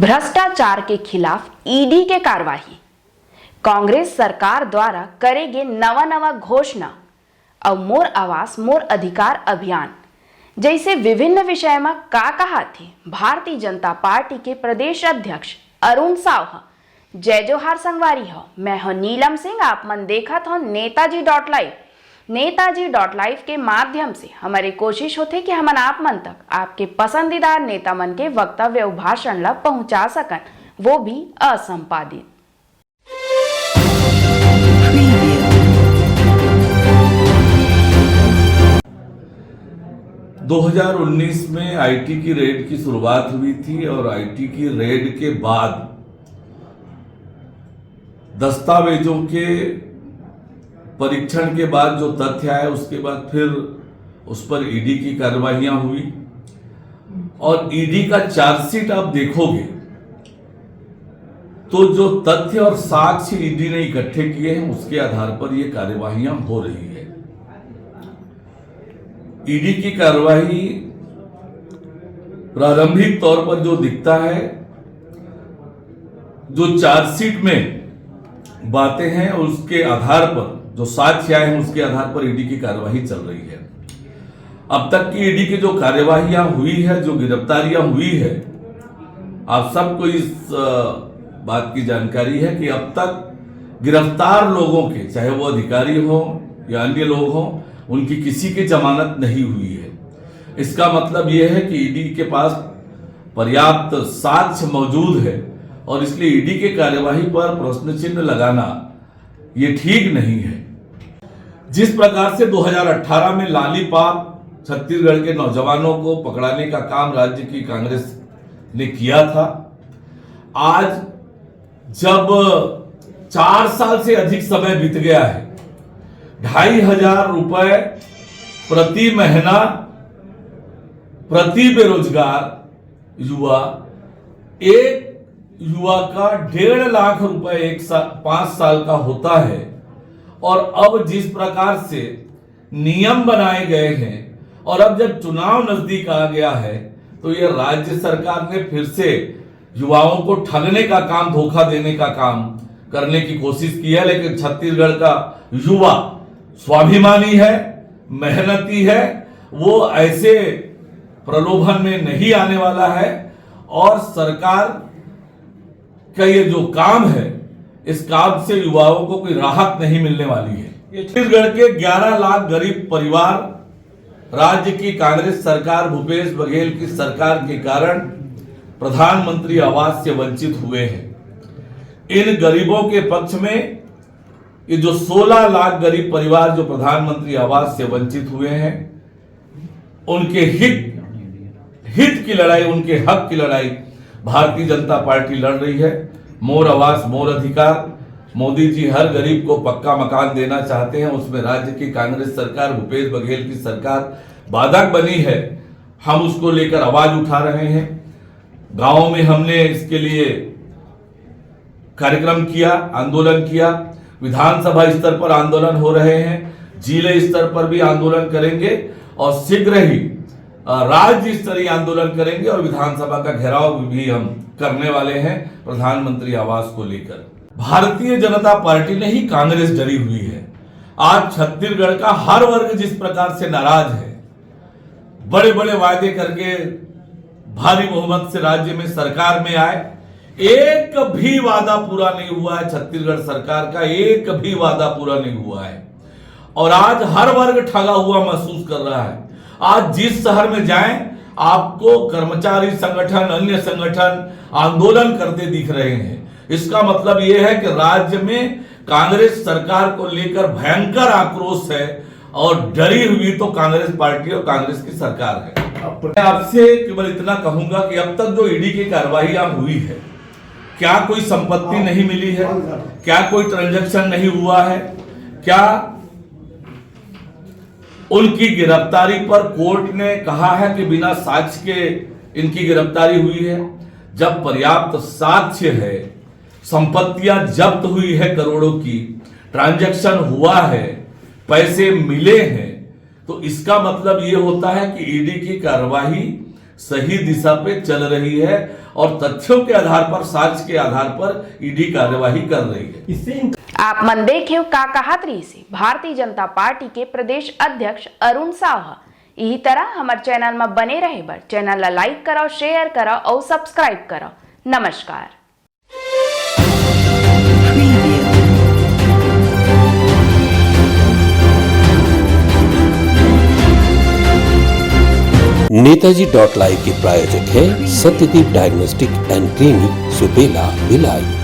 भ्रष्टाचार के खिलाफ ईडी के कार्यवाही। कांग्रेस सरकार द्वारा करेगे नवा घोषणा और मोर आवास मोर अधिकार अभियान जैसे विभिन्न विषय में का कहा थे भारतीय जनता पार्टी के प्रदेश अध्यक्ष अरुण साव। जय जोहार संगवारी हो, मैं हूं नीलम सिंह। आप मन देखत हो नेताजी.live। नेताजी.live के माध्यम से हमारी कोशिश होती कि हमन आप मन तक आपके पसंदीदा नेता मन के वक्तव्य और भाषण ला पहुंचा सकन, वो भी असंपादित। 2019 में आईटी की रेड की शुरुआत हुई थी और आईटी की रेड के बाद दस्तावेजों के परीक्षण के बाद जो तथ्य आए उसके बाद फिर उस पर ईडी की कार्रवाइयां हुई और ईडी का चार्जशीट आप देखोगे तो जो तथ्य और साक्ष्य ईडी ने इकट्ठे किए हैं उसके आधार पर ये कार्यवाहियां हो रही है। ईडी की कार्यवाही प्रारंभिक तौर पर जो दिखता है, जो चार्जशीट में बातें हैं उसके आधार पर, जो साक्ष्य आए हैं उसके आधार पर ईडी की कार्यवाही चल रही है। अब तक की ईडी की जो कार्यवाहियां हुई है, जो गिरफ्तारियां हुई है, आप सबको इस बात की जानकारी है कि अब तक गिरफ्तार लोगों के, चाहे वो अधिकारी हो या अन्य लोग हों, उनकी किसी की जमानत नहीं हुई है। इसका मतलब यह है कि ईडी के पास पर्याप्त साक्ष्य मौजूद है और इसलिए ईडी के कार्यवाही पर प्रश्न चिन्ह लगाना ये ठीक नहीं है। जिस प्रकार से 2018 में लालीपाप छत्तीसगढ़ के नौजवानों को पकड़ाने का काम राज्य की कांग्रेस ने किया था, आज जब 4 साल से अधिक समय बीत गया है, 2,500 रुपए प्रति महीना प्रति बेरोजगार युवा, एक युवा का 1.5 लाख रुपए 5 साल का होता है और अब जिस प्रकार से नियम बनाए गए हैं और अब जब चुनाव नजदीक आ गया है तो यह राज्य सरकार ने फिर से युवाओं को ठगने का काम, धोखा देने का काम करने की कोशिश की है। लेकिन छत्तीसगढ़ का युवा स्वाभिमानी है, मेहनती है, वो ऐसे प्रलोभन में नहीं आने वाला है और सरकार का ये जो काम है, इस काम से युवाओं को कोई राहत नहीं मिलने वाली है। छत्तीसगढ़ के 11 लाख गरीब परिवार राज्य की कांग्रेस सरकार, भूपेश बघेल की सरकार के कारण प्रधानमंत्री आवास से वंचित हुए हैं। इन गरीबों के पक्ष में ये जो 16 लाख गरीब परिवार जो प्रधानमंत्री आवास से वंचित हुए हैं, उनके हित की लड़ाई, उनके हक की लड़ाई भारतीय जनता पार्टी लड़ रही है। मोर आवास मोर अधिकार, मोदी जी हर गरीब को पक्का मकान देना चाहते हैं, उसमें राज्य की कांग्रेस सरकार, भूपेश बघेल की सरकार बाधक बनी है। हम उसको लेकर आवाज उठा रहे हैं। गांवों में हमने इसके लिए कार्यक्रम किया, आंदोलन किया, विधानसभा स्तर पर आंदोलन हो रहे हैं, जिले स्तर पर भी आंदोलन करेंगे और शीघ्र ही राज्य स्तरीय आंदोलन करेंगे और विधानसभा का घेराव भी हम करने वाले हैं प्रधानमंत्री आवास को लेकर। भारतीय जनता पार्टी ने ही कांग्रेस डरी हुई है। आज छत्तीसगढ़ का हर वर्ग जिस प्रकार से नाराज है, बड़े बड़े वायदे करके भारी बहुमत से राज्य में सरकार में आए, एक भी वादा पूरा नहीं हुआ है। छत्तीसगढ़ सरकार का एक भी वादा पूरा नहीं हुआ है और आज हर वर्ग ठगा हुआ महसूस कर रहा है। आज जिस शहर में जाएं, आपको कर्मचारी संगठन, अन्य संगठन आंदोलन करते दिख रहे हैं। इसका मतलब यह है कि राज्य में कांग्रेस सरकार को लेकर भयंकर आक्रोश है और डरी हुई तो कांग्रेस पार्टी और कांग्रेस की सरकार है। मैं आपसे केवल इतना कहूंगा कि अब तक जो ईडी की कार्रवाइयां हुई है, क्या कोई संपत्ति नहीं मिली है? क्या कोई ट्रांजैक्शन नहीं हुआ है? क्या उनकी गिरफ्तारी पर कोर्ट ने कहा है कि बिना साक्ष्य के इनकी गिरफ्तारी हुई है? जब पर्याप्त साक्ष्य है, संपत्तियां जब्त हुई है, करोड़ों की ट्रांजैक्शन हुआ है, पैसे मिले हैं, तो इसका मतलब यह होता है कि ईडी की कार्रवाई सही दिशा पे चल रही है और तथ्यों के आधार पर, साक्ष्य के आधार पर ईडी कार्यवाही कर रही है। इससे आप मन देखे का कहतरी से भारतीय जनता पार्टी के प्रदेश अध्यक्ष अरुण साह यही तरह हमारे चैनल में बने रहे बर चैनल ला लाइक करो, शेयर करो और सब्सक्राइब करो। नमस्कार। नेताजी .live के प्रायोजक है Satyadeep diagnostic and clinic, Supela, Bhilai.